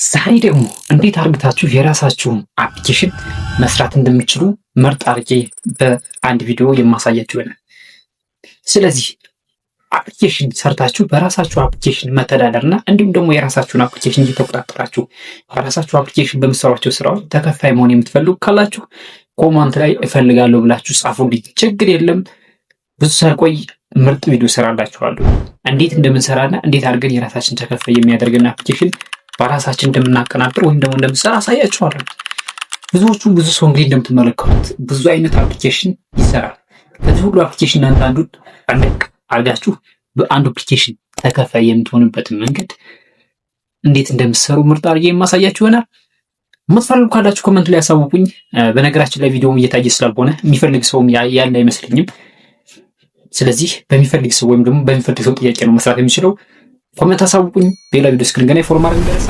ዛሬ ደግሞ እንዴት አርግታችሁ የራሳችሁን አፕሊኬሽን መስራት እንደምትችሉ ምርጥ አርጌ በአንድ ቪዲዮ የማሳያችሁ ይሆናል። ስለዚህ አፕሊኬሽን ሰርታችሁ በራሳችሁ አፕሊኬሽን መተዳደርና እንዲሁም ደግሞ የራሳችሁን አፕሊኬሽን እየተቆጣጠራችሁ በራሳችሁ አፕሊኬሽን በምትሰሯቸው ስራዎች ተከፋይ መሆን የምትፈልጉ ካላችሁ ኮሜንት ላይ እፈልጋለሁ ብላችሁ ጻፉልኝ። ችግር የለም። ብዙ ሳይቆይ ምርጥ ቪዲዮ ሰራላችኋለሁ። እንዴት እንደምንሰራና እንዴት አድርገን የራሳችን ተከፋይ የሚያደርግና አፕሊኬሽን በራሳችን እንደምናቀናብር ወይም ደግሞ እንደምንሰራ አሳያችኋለሁ። ብዙ ሰው እንግዲህ እንደምትመለከቱት ብዙ አይነት አፕሊኬሽን ይሰራል። ከዚህ ሁሉ አፕሊኬሽን አንዱን አድርጋችሁ በአንዱ አፕሊኬሽን ተከፋይ የምትሆንበትን መንገድ እንዴት እንደምትሰሩ ምርጥ አድርጌ የማሳያችሁ ይሆናል። የምትፈልጉ ካላችሁ ኮመንት ላይ ያሳውቁኝ። በነገራችን ላይ ቪዲዮው እየታየ ስላልሆነ የሚፈልግ ሰውም ያለ አይመስለኝም። ስለዚህ በሚፈልግ ሰው ወይም ደግሞ በሚፈልግ ሰው ጥያቄ ነው መስራት የሚችለው። ኮመንት አሳውቁኝ። በሌላ ቪዲዮ እስክንገናኝ ፎሎ ማድረግ እንዳይረሳ።